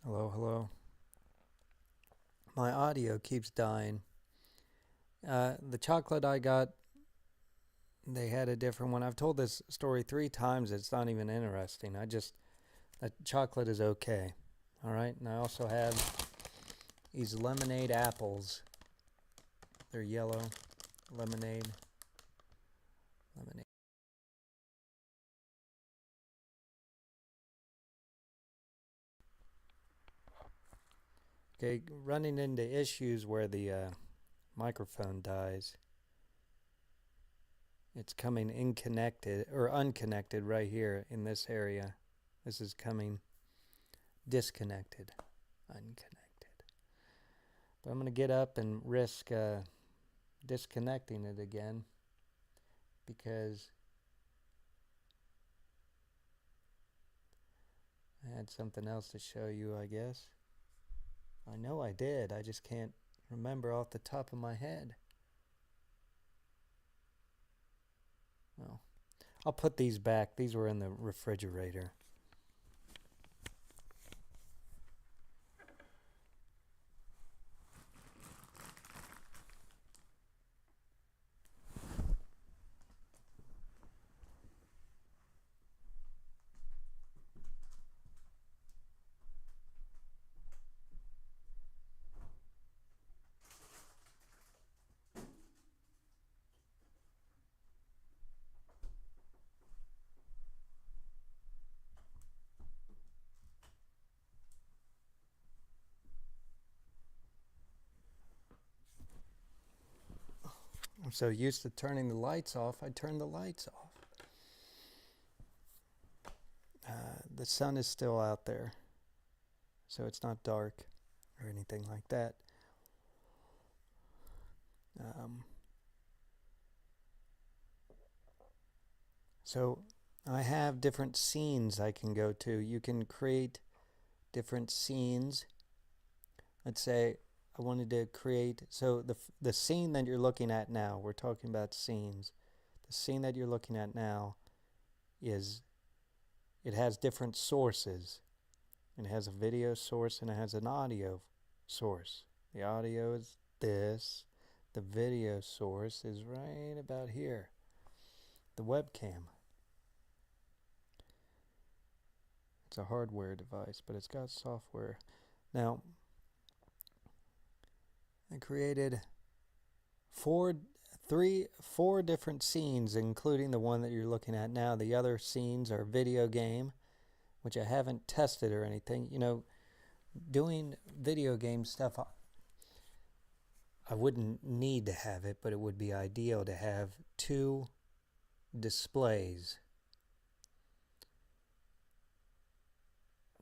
Hello, hello. My audio keeps dying. The chocolate I got, they had a different one. I've told this story 3 times. It's not even interesting. That chocolate is okay. All right. And I also have these lemonade apples. They're yellow. Lemonade. Lemonade. Okay. Running into issues where the microphone dies. It's coming unconnected right here in this area. This is coming disconnected. Unconnected. But I'm going to get up and risk disconnecting it again because I had something else to show you, I guess. I know I did. I just can't remember off the top of my head. Well, I'll put these back. These were in the refrigerator. I'm so used to turning the lights off, I turned the lights off. The sun is still out there, so it's not dark or anything like that. Um, so I have different scenes I can go to. You can create different scenes. Let's say I wanted to create, so the scene that you're looking at now, we're talking about scenes. The scene that you're looking at now is, it has different sources. It has a video source and it has an audio source. The audio is this. The video source is right about here. The webcam. It's a hardware device, but it's got software. Now, I created four different scenes, including the one that you're looking at now. The other scenes are video game, which I haven't tested or anything. You know, doing video game stuff, I wouldn't need to have it, but it would be ideal to have two displays.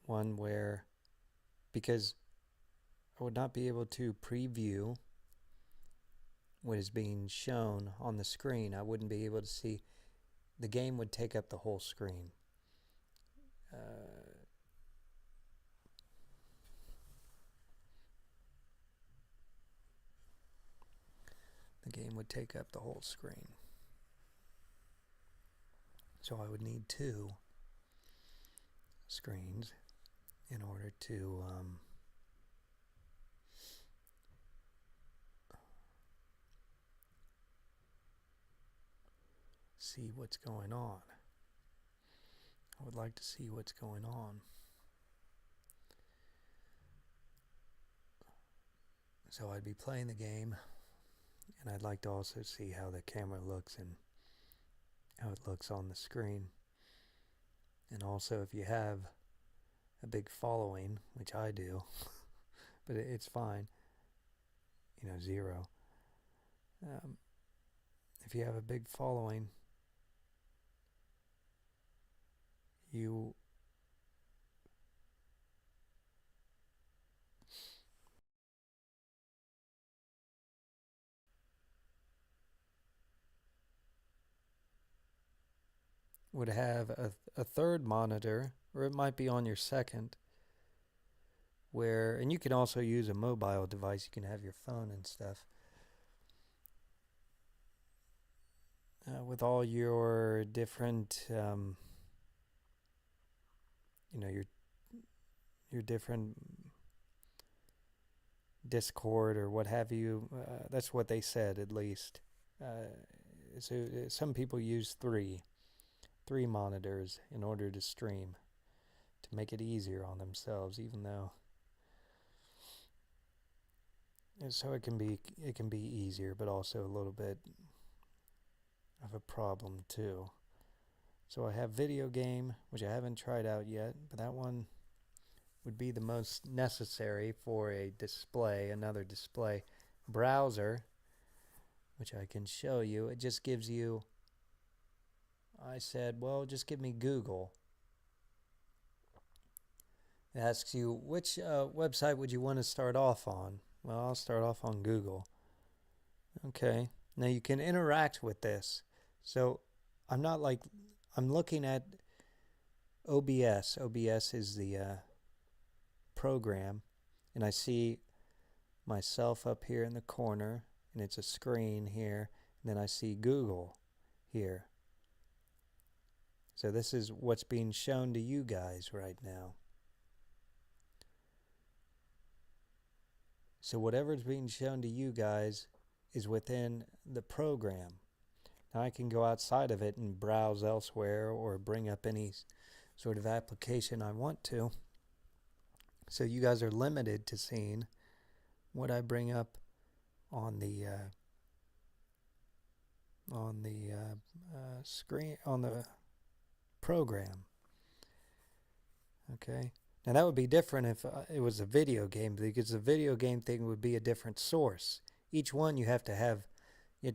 One where, because I would not be able to preview what is being shown on the screen. I wouldn't be able to see. The game would take up the whole screen. The game would take up the whole screen. So I would need two screens in order to see what's going on. I would like to see what's going on. So I'd be playing the game, and I'd like to also see how the camera looks and how it looks on the screen. And also, if you have a big following, which I do, but it's fine, you know, 0. Um, if you have a big following, you would have a third monitor, or it might be on your second, where, and you can also use a mobile device, you can have your phone and stuff, with all your different, you know, your different Discord or what have you. That's what they said, at least. So some people use three monitors in order to stream, to make it easier on themselves, even though so it can be easier, but also a little bit of a problem too. So I have video game, which I haven't tried out yet, but that one would be the most necessary for a display, another display. Browser, which I can show you, it just gives you, I said, well, just give me Google. It asks you, which website would you want to start off on? Well, I'll start off on Google. Okay. Now you can interact with this. So I'm looking at OBS. OBS is the program. And I see myself up here in the corner. And it's a screen here. And then I see Google here. So this is what's being shown to you guys right now. So whatever's being shown to you guys is within the program. Now I can go outside of it and browse elsewhere or bring up any sort of application I want to. So you guys are limited to seeing what I bring up on the screen, on the program. Okay. Now that would be different if it was a video game, because the video game thing would be a different source. Each one you have to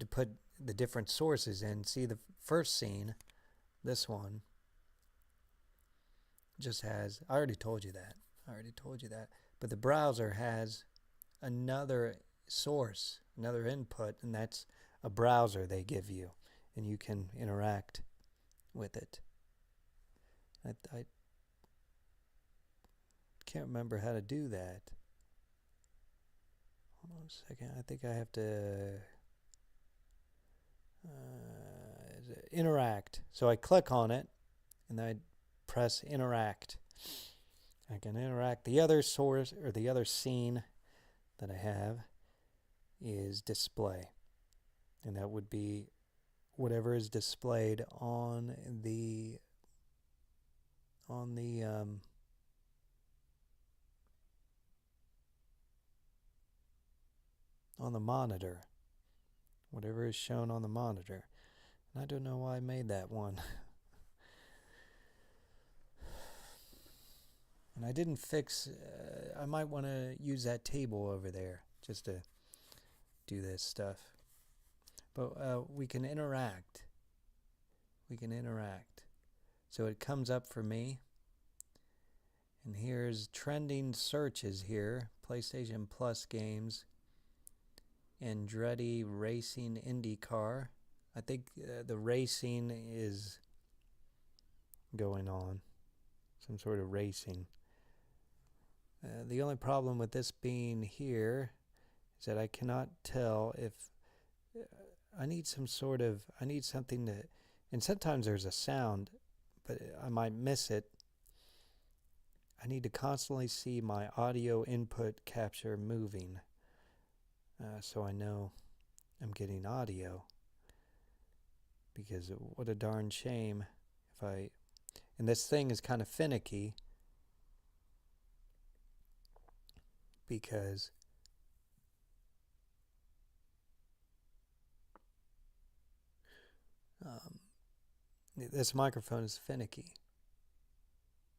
put the different sources in. See, the first scene, this one, just has, I already told you that. But the browser has another source, another input, and that's a browser they give you, and you can interact with it. I can't remember how to do that. Hold on a second. I think I have to interact. So I click on it and I press interact. I can interact. The other source or the other scene that I have is display. And that would be whatever is displayed on the monitor, whatever is shown on the monitor. And I don't know why I made that one. And I didn't fix, I might want to use that table over there just to do this stuff. But we can interact. So it comes up for me. And here's trending searches here. PlayStation Plus games. Andretti Racing IndyCar. I think the racing is going on. Some sort of racing. The only problem with this being here is that I cannot tell if I need something to, and sometimes there's a sound, but I might miss it. I need to constantly see my audio input capture moving. So I know I'm getting audio, because what a darn shame and this thing is kind of finicky, because this microphone is finicky.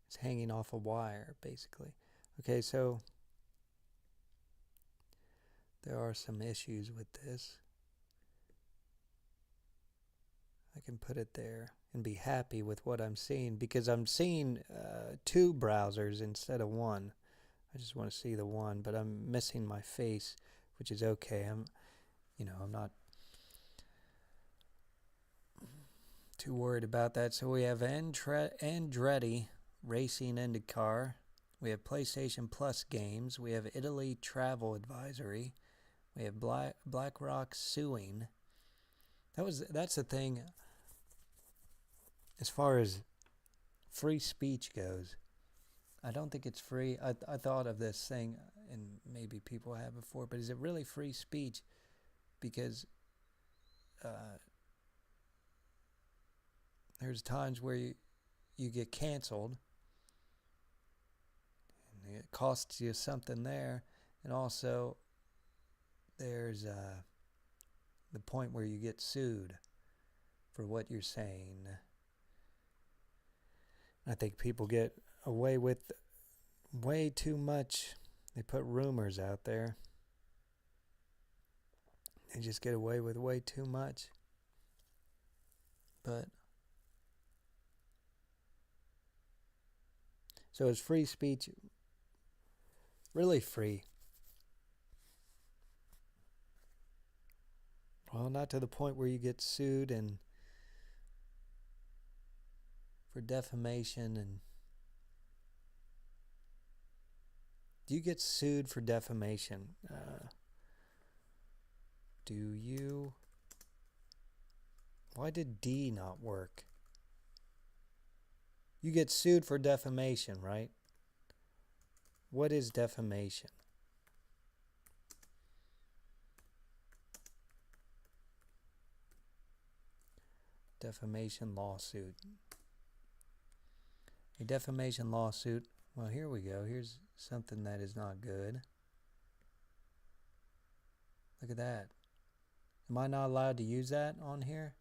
It's hanging off a wire, basically. Okay, so there are some issues with this. I can put it there and be happy with what I'm seeing, because I'm seeing two browsers instead of one. I just want to see the one, but I'm missing my face, which is okay. I'm not too worried about that. So we have Andretti Racing IndyCar. We have PlayStation Plus games. We have Italy Travel Advisory. We have BlackRock suing. That's the thing. As far as free speech goes, I don't think it's free. I thought of this thing, and maybe people have before, but is it really free speech? Because there's times where you get canceled, and it costs you something there, and also there's the point where you get sued for what you're saying. I think people get away with way too much. They put rumors out there. They just get away with way too much. But so is free speech really free? Well, not to the point where you get sued and for defamation. And do you get sued for defamation? Do you? Why did D not work? You get sued for defamation, right? What is defamation? Defamation lawsuit. A defamation lawsuit. Well, here we go. Here's something that is not good. Look at that. Am I not allowed to use that on here?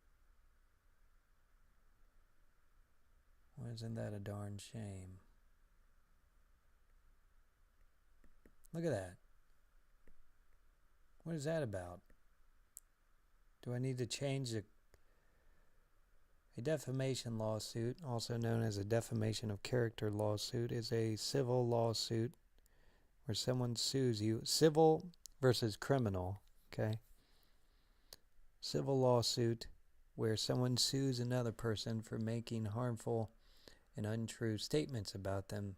Well, isn't that a darn shame? Look at that. What is that about? Do I need to change a defamation lawsuit, also known as a defamation of character lawsuit, is a civil lawsuit where someone sues you. Civil versus criminal, okay? Civil lawsuit where someone sues another person for making harmful and untrue statements about them.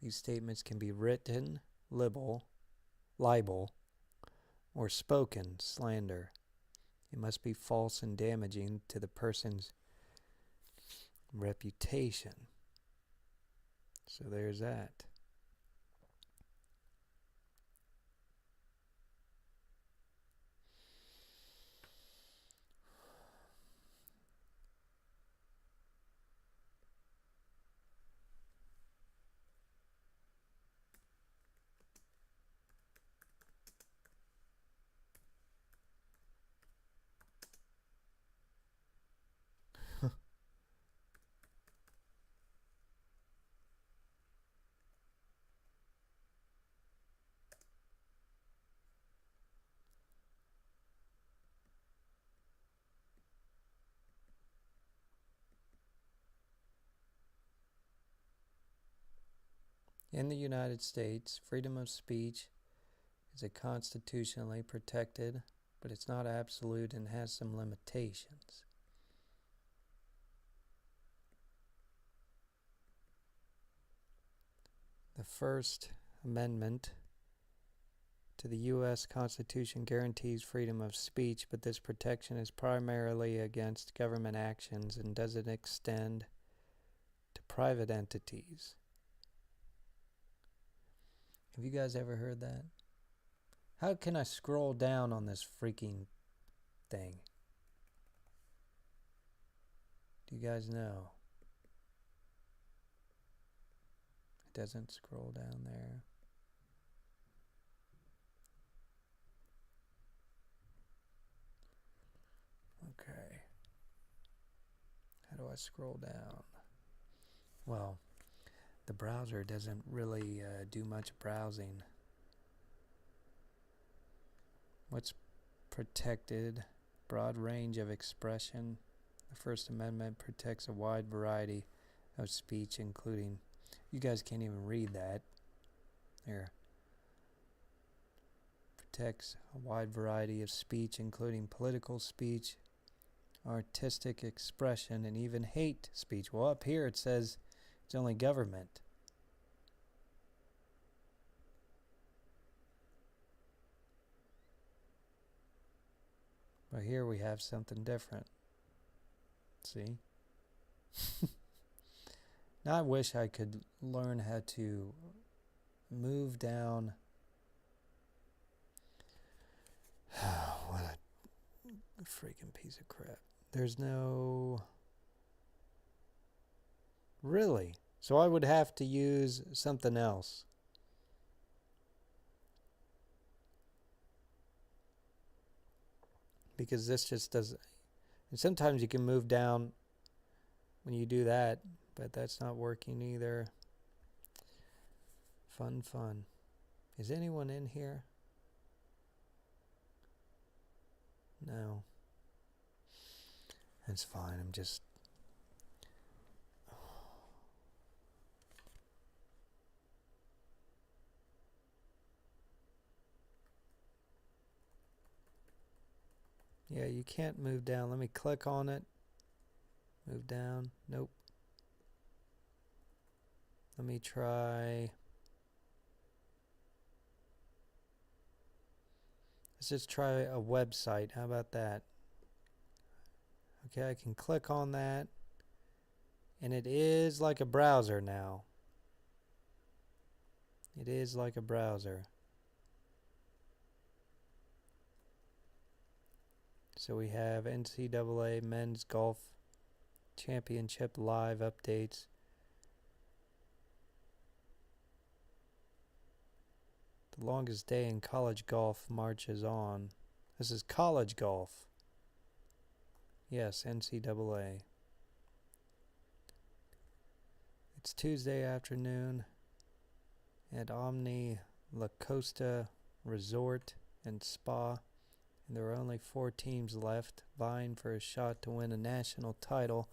These statements can be written, libel, or spoken, slander. It must be false and damaging to the person's reputation. So there's that. In the United States, freedom of speech is a constitutionally protected, but it's not absolute and has some limitations. The First Amendment to the U.S. Constitution guarantees freedom of speech, but this protection is primarily against government actions and doesn't extend to private entities. Have you guys ever heard that? How can I scroll down on this freaking thing? Do you guys know? It doesn't scroll down there. Okay. How do I scroll down? Well, the browser doesn't really do much browsing. What's protected? Broad range of expression. The First Amendment protects a wide variety of speech, including... You guys can't even read that. There. Protects a wide variety of speech, including political speech, artistic expression, and even hate speech. Well, up here it says it's only government. But here we have something different. See? Now I wish I could learn how to move down. What a freaking piece of crap. There's no... Really? So I would have to use something else. Because this just doesn't... And sometimes you can move down when you do that, but that's not working either. Fun. Is anyone in here? No. That's fine. I'm just... Yeah, you can't move down. Let me click on it. Move down. Nope. Let me try... Let's just try a website. How about that? Okay, I can click on that. And it is like a browser now. It is like a browser. So we have NCAA Men's Golf Championship live updates. The longest day in college golf marches on. This is college golf. Yes, NCAA. It's Tuesday afternoon at Omni La Costa Resort and Spa. And there are only 4 teams left vying for a shot to win a national title.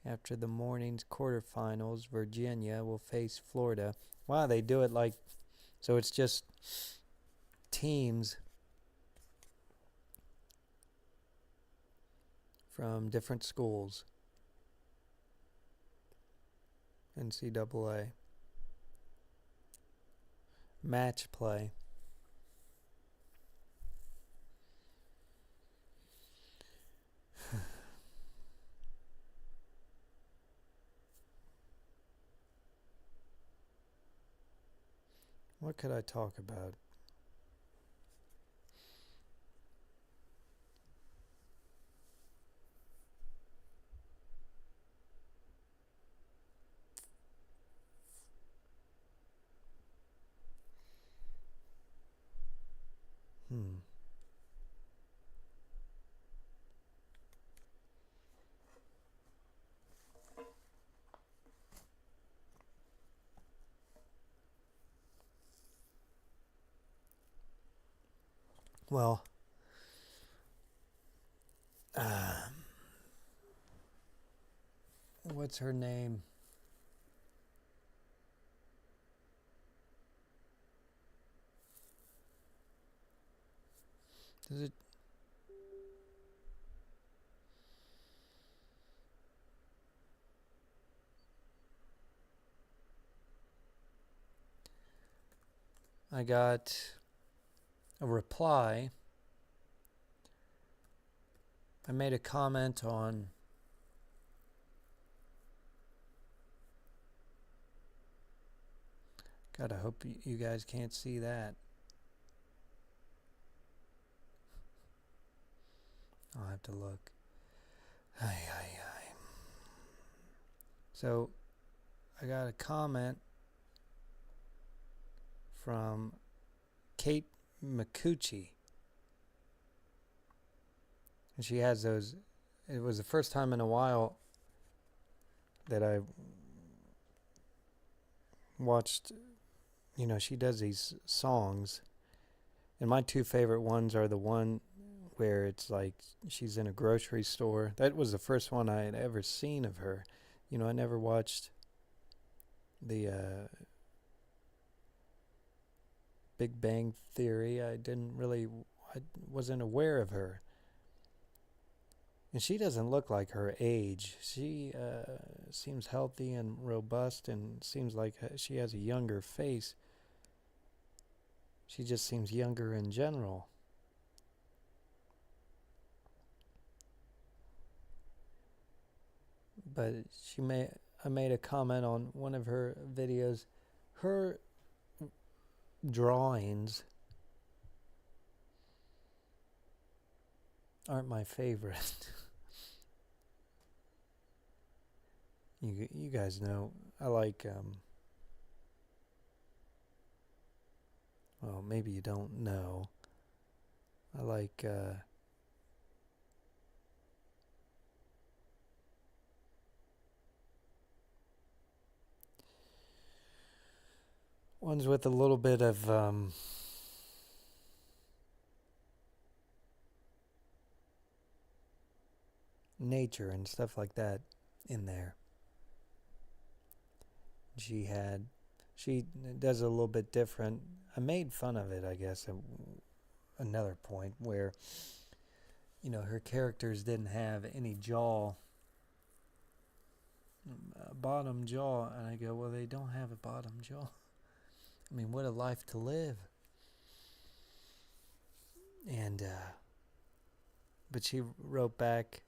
After the morning's quarterfinals, Virginia will face Florida. Wow, they do it like... So it's just teams from different schools. NCAA. Match play. What could I talk about? Well, what's her name? Does it... I got a reply. I made a comment on God, I hope you guys can't see that. I'll have to look. So I got a comment from Kate McCucci. And she has those... It was the first time in a while that I watched... You know, she does these songs. And my 2 favorite ones are the one where it's like she's in a grocery store. That was the first one I had ever seen of her. You know, I never watched the Big Bang Theory. I wasn't aware of her. And she doesn't look like her age. She seems healthy and robust and seems like she has a younger face. She just seems younger in general. But she may... I made a comment on one of her videos. Her drawings aren't my favorite. You guys know I like well, maybe you don't know. I like ones with a little bit of nature and stuff like that in there. She does a little bit different. I made fun of it, I guess, at another point where, her characters didn't have any bottom jaw, and I go, well, they don't have a bottom jaw. I mean, what a life to live. And, but she wrote back,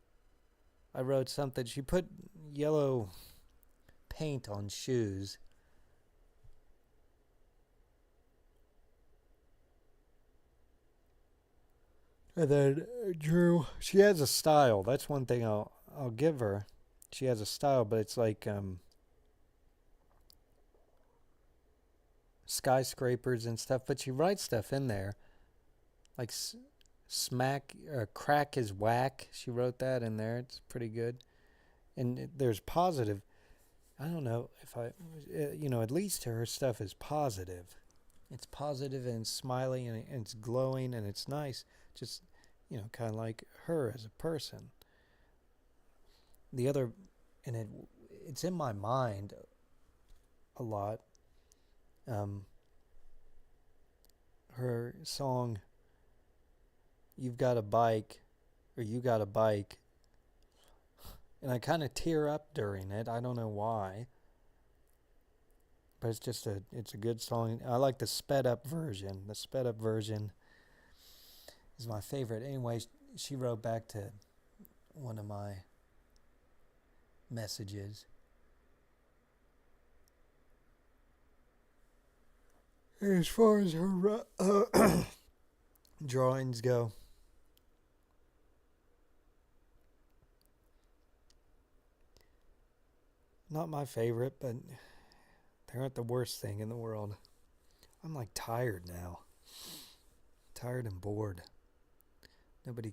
I wrote something, she put yellow paint on shoes. And then Drew, she has a style. That's one thing I'll give her. She has a style, but it's like skyscrapers and stuff. But she writes stuff in there, like crack is whack. She wrote that in there. It's pretty good. And there's positive. I don't know if at least her stuff is positive. It's positive and smiley and it's glowing and it's nice. Just, kind of like her as a person. The other, and it's in my mind a lot. Her song, You've Got a Bike, or You Got a Bike, and I kind of tear up during it. I don't know why. But it's a good song. I like the sped up version. The sped up version is my favorite. Anyway, she wrote back to one of my messages. As far as her drawings go, not my favorite, but they aren't the worst thing in the world. I'm like tired now. Tired and bored. Nobody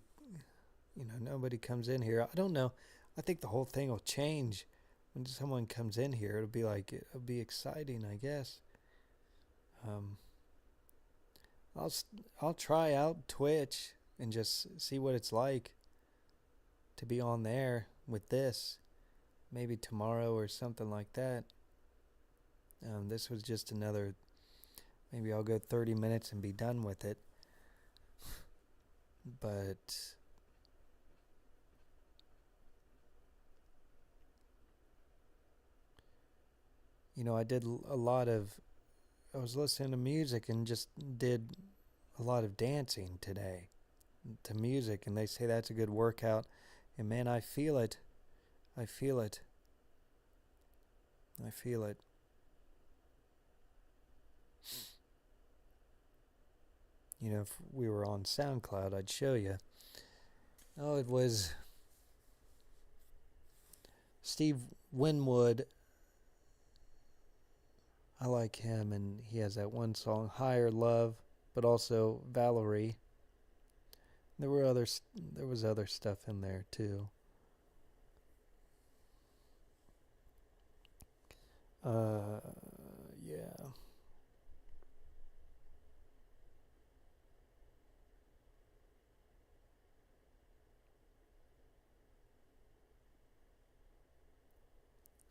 comes in here. I don't know. I think the whole thing will change when someone comes in here. It'll be exciting, I guess. I'll try out Twitch and just see what it's like to be on there with this. Maybe tomorrow or something like that. This was just another. Maybe I'll go 30 minutes and be done with it. But I was listening to music and just did a lot of dancing today to music, and they say that's a good workout. And man, I feel it. I feel it. I feel it. If we were on SoundCloud, I'd show you. Oh, it was Steve Winwood. I like him, and he has that one song, Higher Love, but also Valerie. There was other stuff in there too. Yeah.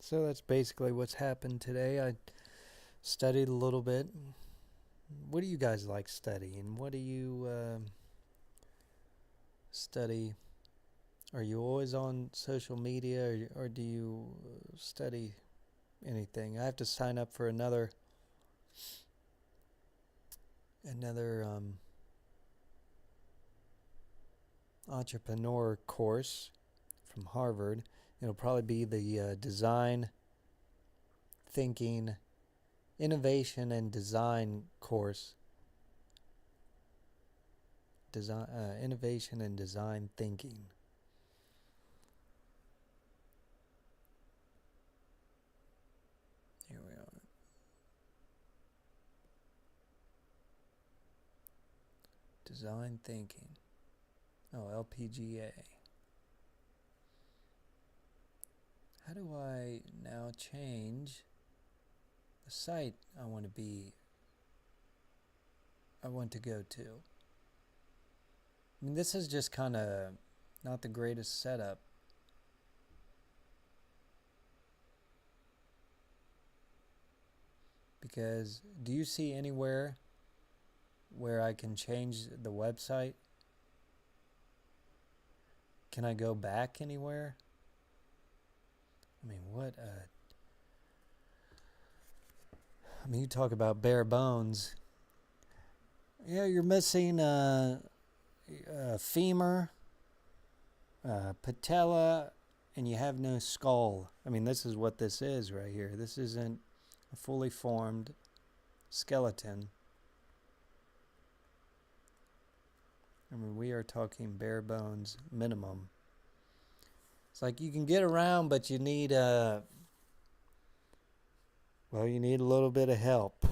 So that's basically what's happened today. I studied a little bit. What do you guys like studying? What do you study? Are you always on social media, or do you study anything? I have to sign up for another entrepreneur course from Harvard. It'll probably be the design thinking, innovation and design course. Innovation and design thinking. Here we are. Design thinking. Oh, LPGA. How do I now change the site I want to go to? I mean, this is just kind of not the greatest setup. Because do you see anywhere where I can change the website? Can I go back anywhere? I mean, you talk about bare bones. Yeah, you're missing femur, patella, and you have no skull. I mean, this is what this is right here. This isn't a fully formed skeleton. I mean, we are talking bare bones minimum. It's like you can get around, but you need you need a little bit of help.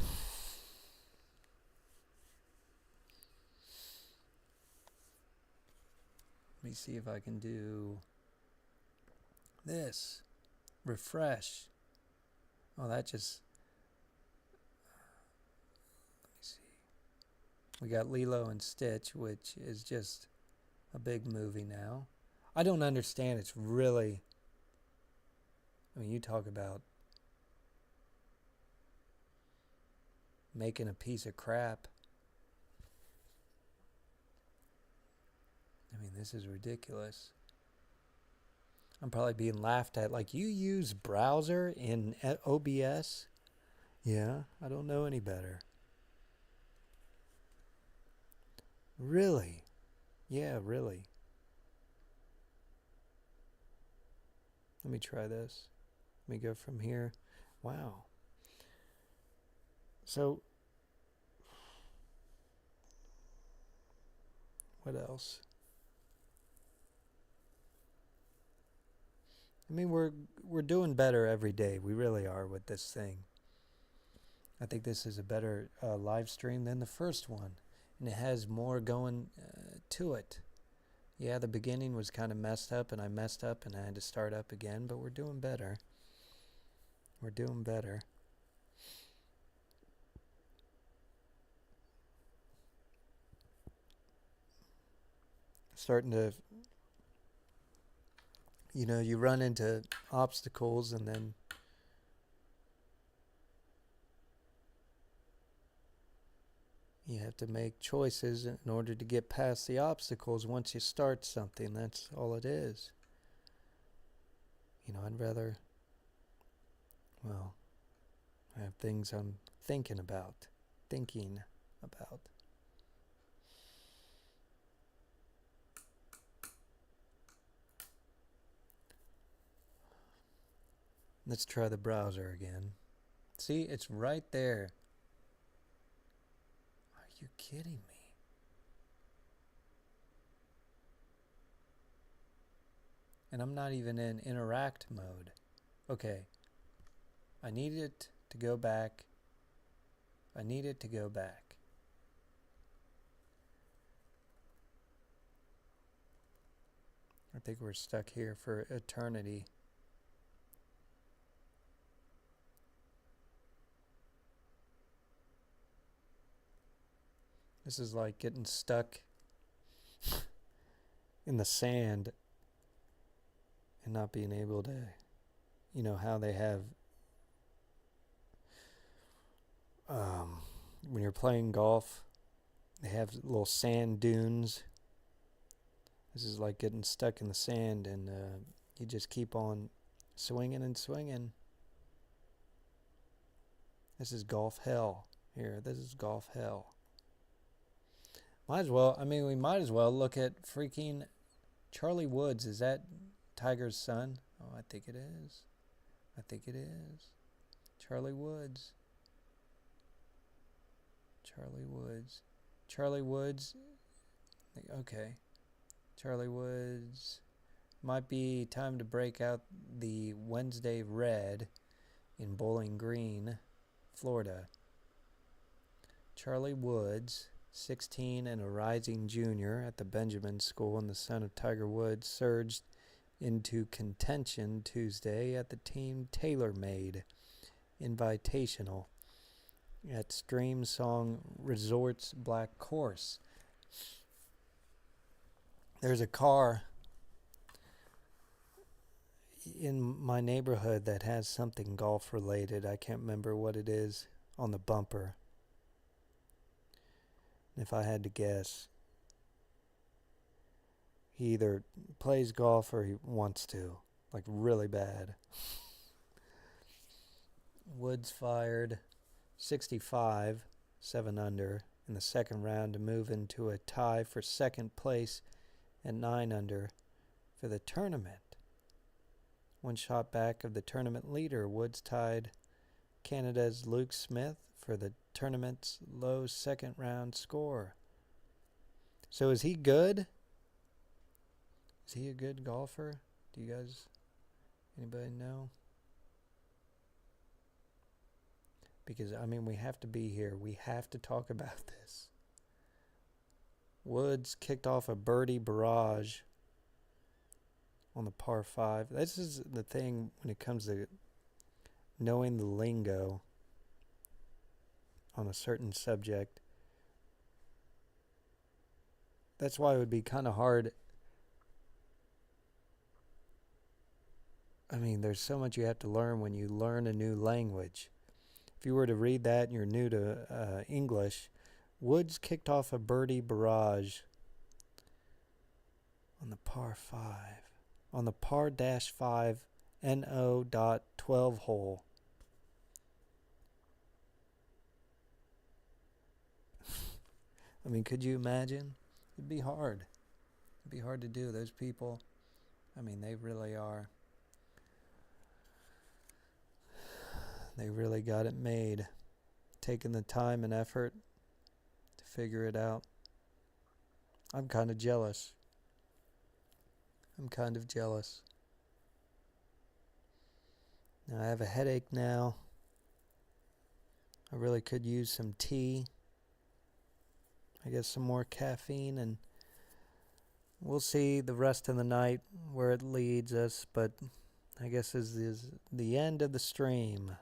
Let me see if I can do this. Refresh. Oh, that just... Let me see. We got Lilo and Stitch, which is just a big movie now. I don't understand. It's really... I mean, you talk about making a piece of crap. I mean, this is ridiculous. I'm probably being laughed at. Like, you use browser in OBS? Yeah, I don't know any better. Really? Yeah, really. Let me try this. Let me go from here. Wow. So, what else? I mean, we're doing better every day. We really are with this thing. I think this is a better live stream than the first one. And it has more going to it. Yeah, the beginning was kind of messed up, and I messed up, and I had to start up again, but we're doing better. We're doing better. Starting to, you run into obstacles, and then you have to make choices in order to get past the obstacles. Once you start something, that's all it is. I'd rather, I have things I'm thinking about. Let's try the browser again. See, it's right there. Are you kidding me? And I'm not even in interact mode. Okay. I need it to go back. I think we're stuck here for eternity. This is like getting stuck in the sand and not being able to, how they have, when you're playing golf, they have little sand dunes. This is like getting stuck in the sand, and you just keep on swinging and swinging. This is golf hell here. This is golf hell. We might as well look at freaking Charlie Woods. Is that Tiger's son? Oh, I think it is. Charlie Woods. Charlie Woods. Charlie Woods. Okay. Charlie Woods. Might be time to break out the Wednesday Red in Bowling Green, Florida. Charlie Woods, 16 and a rising junior at the Benjamin School and the son of Tiger Woods, surged into contention Tuesday at the Team TaylorMade Invitational at Stream Song Resorts Black Course. There's a car in my neighborhood that has something golf related. I can't remember what it is on the bumper. If I had to guess, he either plays golf or he wants to, like really bad. Woods fired 65, 7 under, in the second round to move into a tie for second place at 9 under for the tournament. One shot back of the tournament leader, Woods tied Canada's Luke Smith for the tournament's low second round score. So is he good? Is he a good golfer? Do you guys, anybody know? Because, I mean, we have to be here. We have to talk about this. Woods kicked off a birdie barrage on the par 5. This is the thing when it comes to knowing the lingo on a certain subject. That's why it would be kind of hard. I mean, there's so much you have to learn when you learn a new language. If you were to read that and you're new to English, Woods kicked off a birdie barrage on the par 5. On the par-5 NO.12 hole. I mean, could you imagine? It'd be hard. It'd be hard to do. Those people, I mean, they really are. They really got it made. Taking the time and effort to figure it out. I'm kind of jealous. Now, I have a headache now. I really could use some tea. I guess some more caffeine, and we'll see the rest of the night where it leads us, but I guess this is the end of the stream.